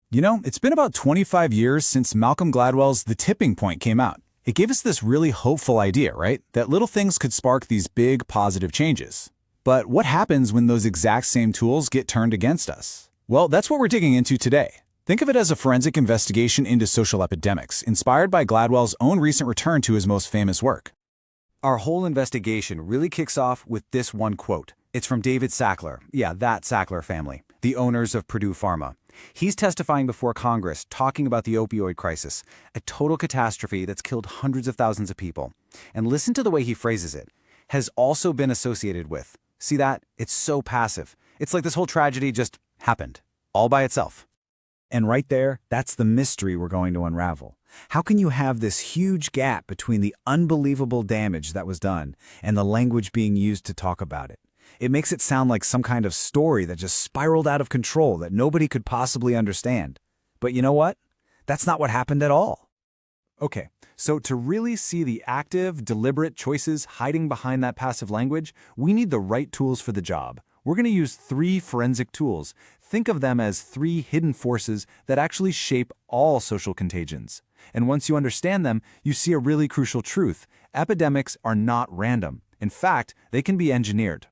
You know, it's been about 25 years since Malcolm Gladwell's The Tipping Point came out. It gave us this really hopeful idea, right? That little things could spark these big positive changes. But what happens when those exact same tools get turned against us? Well, that's what we're digging into today. Think of it as a forensic investigation into social epidemics, inspired by Gladwell's own recent return to his most famous work. Our whole investigation really kicks off with this one quote. It's from David Sackler, that Sackler family, the owners of Purdue Pharma. He's testifying before Congress, talking about the opioid crisis, a total catastrophe that's killed hundreds of thousands of people. And listen to the way he phrases it. Has also been associated with. See that? It's so passive. It's like this whole tragedy just happened, all by itself. And right there, that's the mystery we're going to unravel. How can you have this huge gap between the unbelievable damage that was done and the language being used to talk about it? It makes it sound like some kind of story that just spiraled out of control that nobody could possibly understand. But you know what? That's not what happened at all. Okay, so to really see the active, deliberate choices hiding behind that passive language, we need the right tools for the job. We're going to use 3 forensic tools. Think of them as 3 hidden forces that actually shape all social contagions. And once you understand them, you see a really crucial truth. Epidemics are not random. In fact, they can be engineered.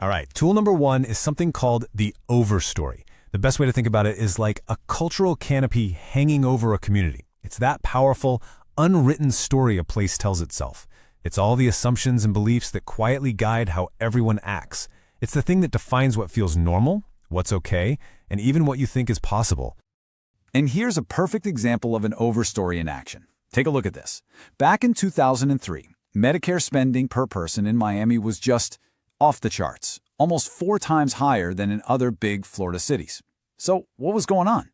All right, tool number 1 is something called the Overstory. The best way to think about it is like a cultural canopy hanging over a community. It's that powerful, unwritten story a place tells itself. It's all the assumptions and beliefs that quietly guide how everyone acts. It's the thing that defines what feels normal, what's okay, and even what you think is possible. And here's a perfect example of an overstory in action. Take a look at this. Back in 2003, Medicare spending per person in Miami was just off the charts, almost 4 times higher than in other big Florida cities. So what was going on?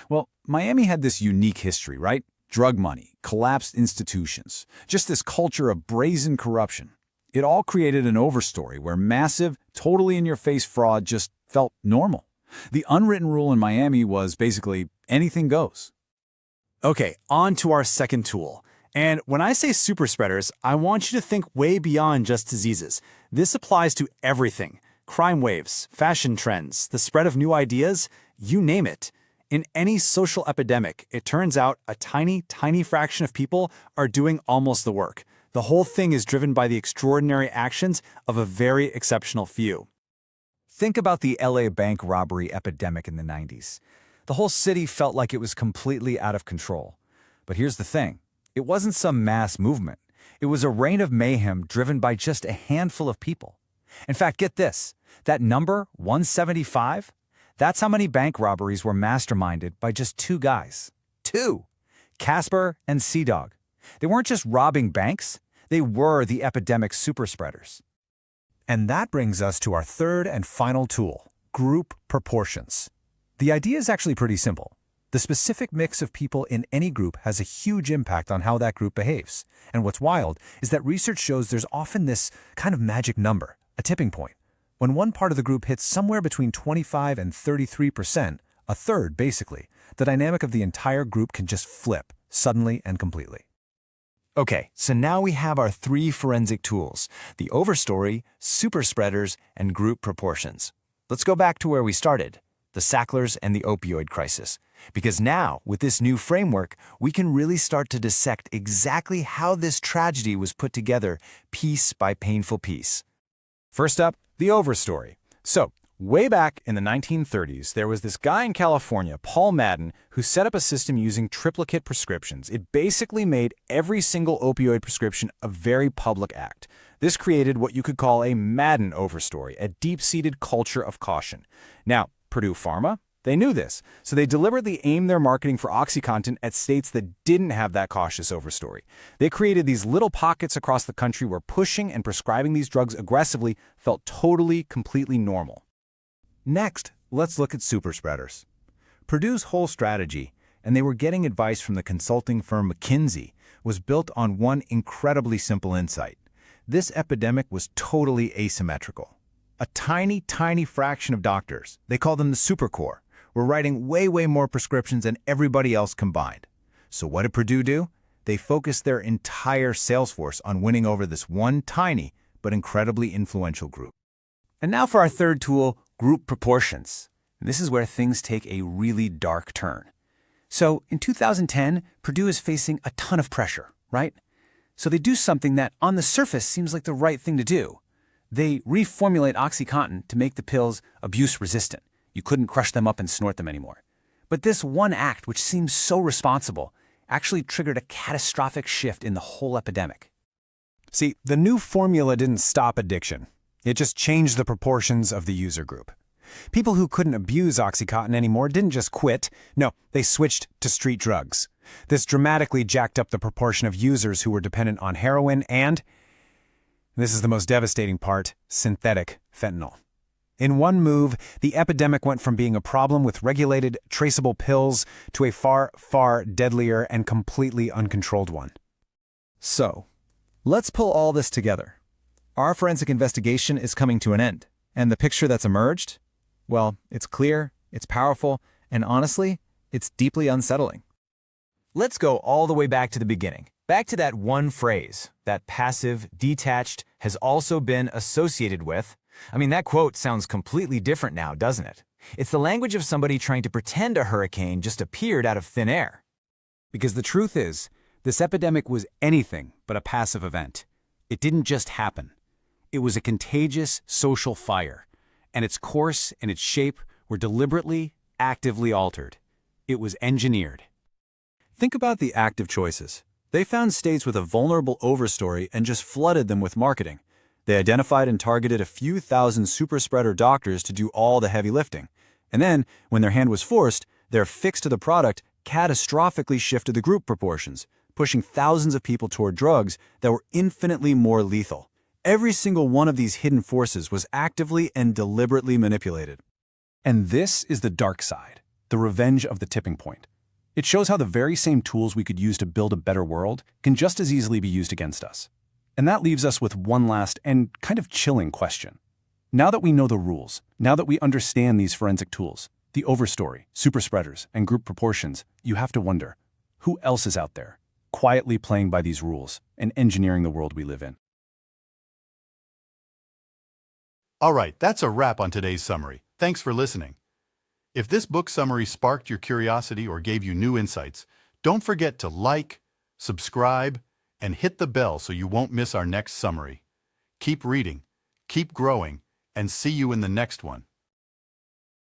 Well, Miami had this unique history, right? Drug money, collapsed institutions, just this culture of brazen corruption. It all created an overstory where massive, totally in-your-face fraud just felt normal. The unwritten rule in Miami was basically anything goes. Okay, on to our second tool. And when I say super spreaders, I want you to think way beyond just diseases. This applies to everything. Crime waves, fashion trends, the spread of new ideas, you name it. In any social epidemic, it turns out a tiny, tiny fraction of people are doing almost the work. The whole thing is driven by the extraordinary actions of a very exceptional few. Think about the LA bank robbery epidemic in the 90s. The whole city felt like it was completely out of control. But here's the thing. It wasn't some mass movement. It was a reign of mayhem driven by just a handful of people. In fact, get this. That number, 175, that's how many bank robberies were masterminded by just 2 guys. 2! Casper and Sea-Dog. They weren't just robbing banks. They were the epidemic super spreaders. And that brings us to our third and final tool, group proportions. The idea is actually pretty simple. The specific mix of people in any group has a huge impact on how that group behaves. And what's wild is that research shows there's often this kind of magic number, a tipping point. When one part of the group hits somewhere between 25 and 33%, a third basically, the dynamic of the entire group can just flip, suddenly and completely. Okay, so now we have our 3 forensic tools, the overstory, super spreaders, and group proportions. Let's go back to where we started, the Sacklers and the opioid crisis. Because now, with this new framework, we can really start to dissect exactly how this tragedy was put together, piece by painful piece. First up, the overstory. So, way back in the 1930s, there was this guy in California, Paul Madden, who set up a system using triplicate prescriptions. It basically made every single opioid prescription a very public act. This created what you could call a Madden overstory, a deep-seated culture of caution. Now, Purdue Pharma, they knew this, so they deliberately aimed their marketing for OxyContin at states that didn't have that cautious overstory. They created these little pockets across the country where pushing and prescribing these drugs aggressively felt totally, completely normal. Next, let's look at super spreaders. Purdue's whole strategy, and they were getting advice from the consulting firm McKinsey, was built on one incredibly simple insight. This epidemic was totally asymmetrical. A tiny, tiny fraction of doctors, they call them the Supercore, were writing way more prescriptions than everybody else combined. So what did Purdue do? They focused their entire sales force on winning over this one tiny but incredibly influential group. And now for our third tool, group proportions. And this is where things take a really dark turn. So in 2010, Purdue is facing a ton of pressure, right? So they do something that on the surface seems like the right thing to do. They reformulate OxyContin to make the pills abuse-resistant. You couldn't crush them up and snort them anymore. But this one act, which seems so responsible, actually triggered a catastrophic shift in the whole epidemic. See, the new formula didn't stop addiction. It just changed the proportions of the user group. People who couldn't abuse OxyContin anymore didn't just quit. No, they switched to street drugs. This dramatically jacked up the proportion of users who were dependent on heroin and, this is the most devastating part, synthetic fentanyl. In one move, the epidemic went from being a problem with regulated, traceable pills to a far, far deadlier and completely uncontrolled one. So, let's pull all this together. Our forensic investigation is coming to an end, and the picture that's emerged? Well, it's clear, it's powerful, and honestly, it's deeply unsettling. Let's go all the way back to the beginning. Back to that one phrase, that passive, detached, has also been associated with. That quote sounds completely different now, doesn't it? It's the language of somebody trying to pretend a hurricane just appeared out of thin air. Because the truth is, this epidemic was anything but a passive event. It didn't just happen. It was a contagious social fire, and its course and its shape were deliberately, actively altered. It was engineered. Think about the active choices. They found states with a vulnerable overstory and just flooded them with marketing. They identified and targeted a few thousand superspreader doctors to do all the heavy lifting. And then, when their hand was forced, their fix to the product catastrophically shifted the group proportions, pushing thousands of people toward drugs that were infinitely more lethal. Every single one of these hidden forces was actively and deliberately manipulated. And this is the dark side, the revenge of the tipping point. It shows how the very same tools we could use to build a better world can just as easily be used against us. And that leaves us with one last and kind of chilling question. Now that we know the rules, now that we understand these forensic tools, the overstory, superspreaders, and group proportions, you have to wonder, who else is out there, quietly playing by these rules and engineering the world we live in? All right, that's a wrap on today's summary. Thanks for listening. If this book summary sparked your curiosity or gave you new insights, don't forget to like, subscribe, and hit the bell so you won't miss our next summary. Keep reading, keep growing, and see you in the next one.